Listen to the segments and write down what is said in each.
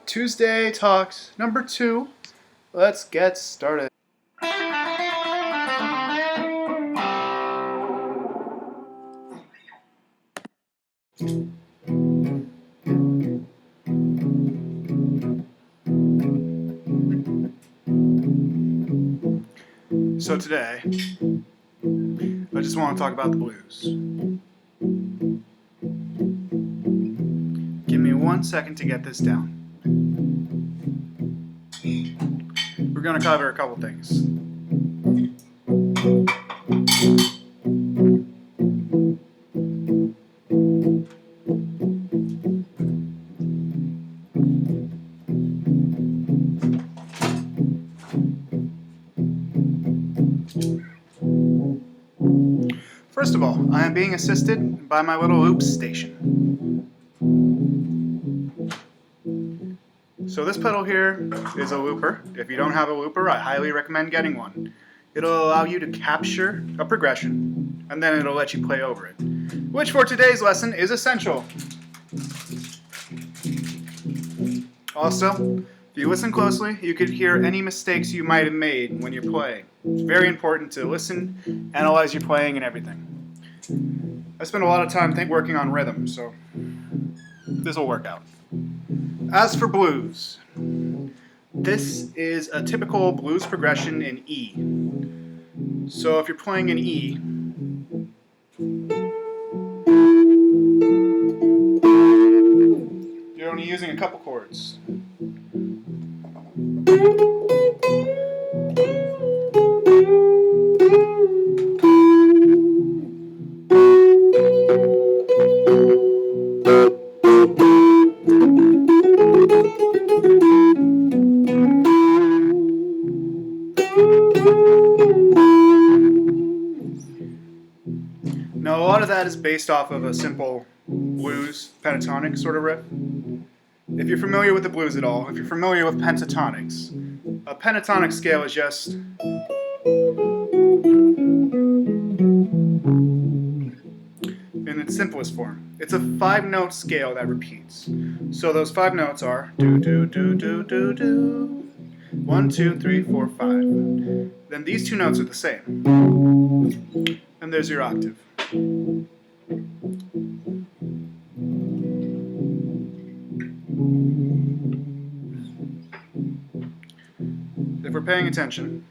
Tuesday Talks number 2. Let's get started. So today, I just want to talk about the blues. Give me 1 second to get this down. We're going to cover a couple things. First of all, I am being assisted by my little loop station. So this pedal here is a looper. If you don't have a looper, I highly recommend getting one. It'll allow you to capture a progression, and then it'll let you play over it, which for today's lesson is essential. Also, if you listen closely, you could hear any mistakes you might have made when you're playing. It's very important to listen, analyze your playing, and everything. I spend a lot of time working on rhythm, so this will work out. As for blues, this is a typical blues progression in E. So if you're playing in E, you're only using a couple chords. Now, a lot of that is based off of a simple blues pentatonic sort of riff. If you're familiar with the blues at all, if you're familiar with pentatonics, a pentatonic scale is just in its simplest form. It's a 5-note scale that repeats. So those 5 notes are do do do do do do, 1 2 3 4 5. Then these 2 notes are the same, and there's your octave. If we're paying attention,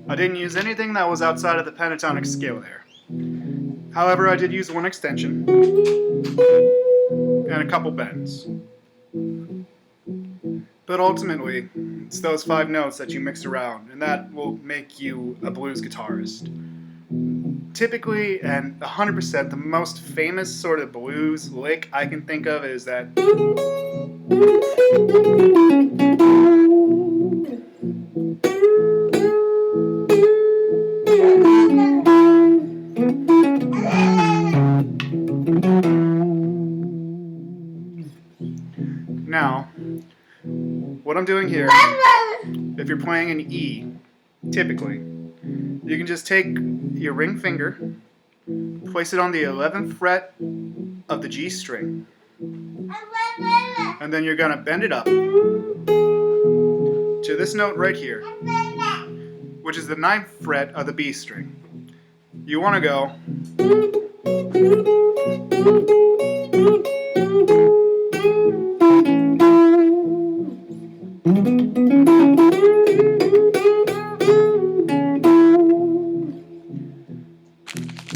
I didn't use anything that was outside of the pentatonic scale there. However, I did use one extension and a couple bends. But ultimately, it's those 5 notes that you mix around, and that will make you a blues guitarist. Typically, and 100%, the most famous sort of blues lick I can think of is that. Now, what I'm doing here, if you're playing an E, typically, you can just take your ring finger, place it on the 11th fret of the G string, and then you're going to bend it up to this note right here, which is the 9th fret of the B string. You want to go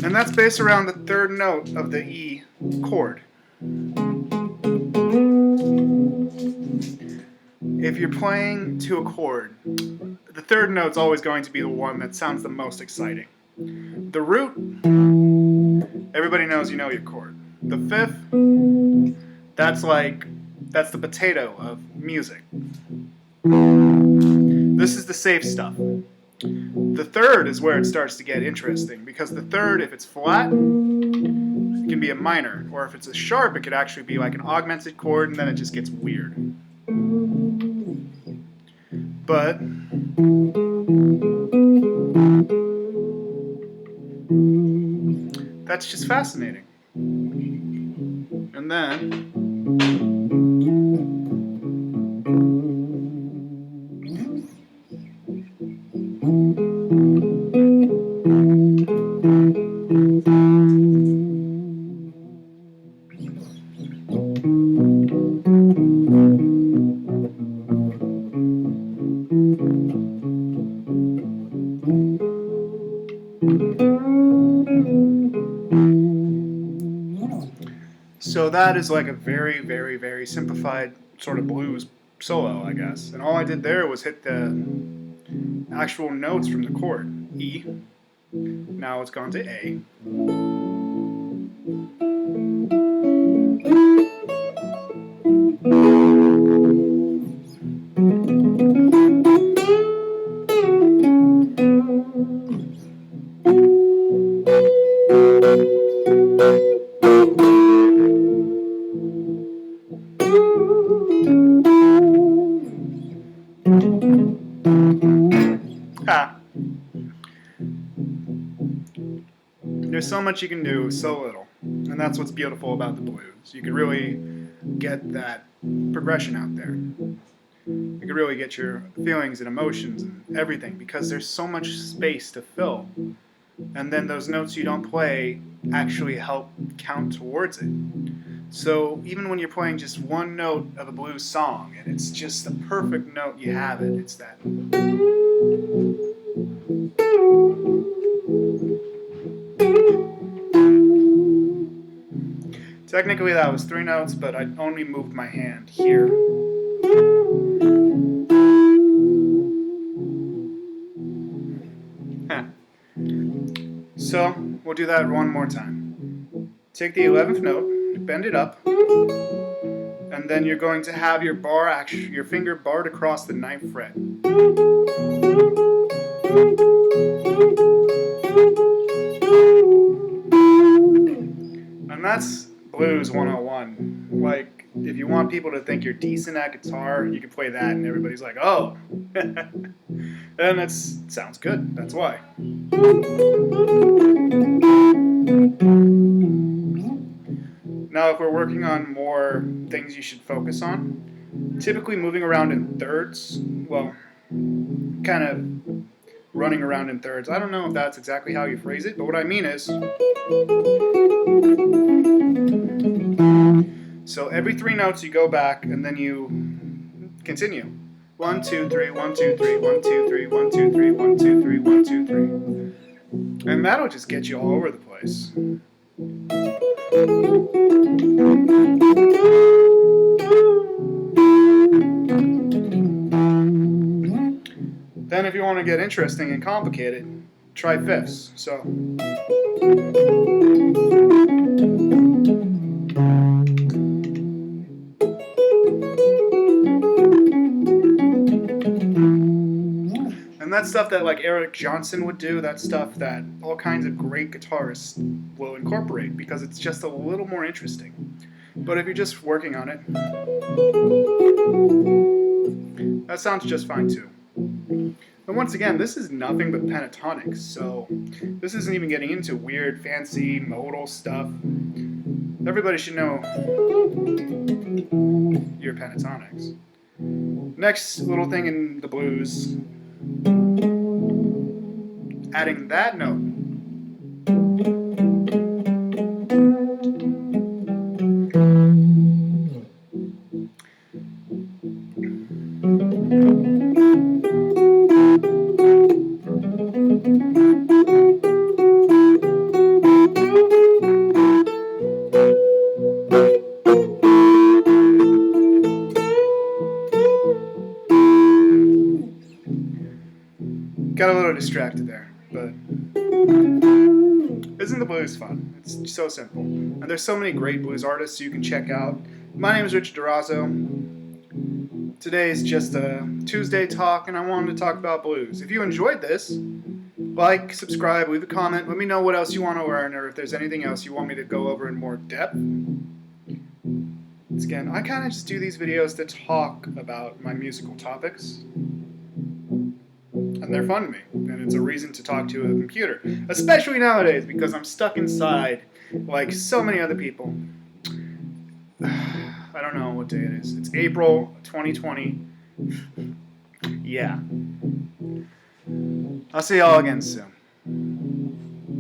And that's based around the third note of the E chord. If you're playing to a chord, the third note's always going to be the one that sounds the most exciting. The root, everybody knows you know your chord. The fifth, that's the potato of music. This is the safe stuff. The third is where it starts to get interesting, because the third, if it's flat, it can be a minor, or if it's a sharp, it could actually be like an augmented chord, and then it just gets weird. But that's just fascinating. And then so that is like a very, very, very simplified sort of blues solo, I guess. And all I did there was hit the actual notes from the chord. E. Now it's gone to A. There's so much you can do with so little, and that's what's beautiful about the blues. You can really get that progression out there. You can really get your feelings and emotions and everything, because there's so much space to fill. And then those notes you don't play actually help count towards it. So even when you're playing just one note of a blues song, and it's just the perfect note, you have it. It's that. Technically that was 3 notes, but I only moved my hand here. So we'll do that one more time. Take the 11th note, bend it up, and then you're going to have your finger barred across the 9th fret. And that's Blues 101. Like, if you want people to think you're decent at guitar, you can play that and everybody's like, oh. And it sounds good, that's why. Now, if we're working on more things you should focus on, typically moving around in thirds, well, kind of running around in thirds. I don't know if that's exactly how you phrase it, but what I mean is, so every 3 notes you go back and then you continue. 1, 2, 3, 1, 2, 3, 1, 2, 3, 1, 2, 3, 1, 2, 3, 1, 2, 3. And that'll just get you all over the place. Then if you want to get interesting and complicated, try fifths. So and that's stuff that like Eric Johnson would do, that's stuff that all kinds of great guitarists will incorporate because it's just a little more interesting. But if you're just working on it, that sounds just fine too. And once again, this is nothing but pentatonics, so this isn't even getting into weird, fancy, modal stuff. Everybody should know your pentatonics. Next little thing in the blues, adding that note. distracted there, but isn't the blues fun? It's so simple. And there's so many great blues artists you can check out. My name is Richard Durazo. Today is just a Tuesday talk, and I wanted to talk about blues. If you enjoyed this, like, subscribe, leave a comment, let me know what else you want to learn, or if there's anything else you want me to go over in more depth. Once again, I kind of just do these videos to talk about my musical topics. And they're fun to me, and it's a reason to talk to a computer, especially nowadays because I'm stuck inside like so many other people. I don't know what day it is. It's April 2020. Yeah. I'll see y'all again soon.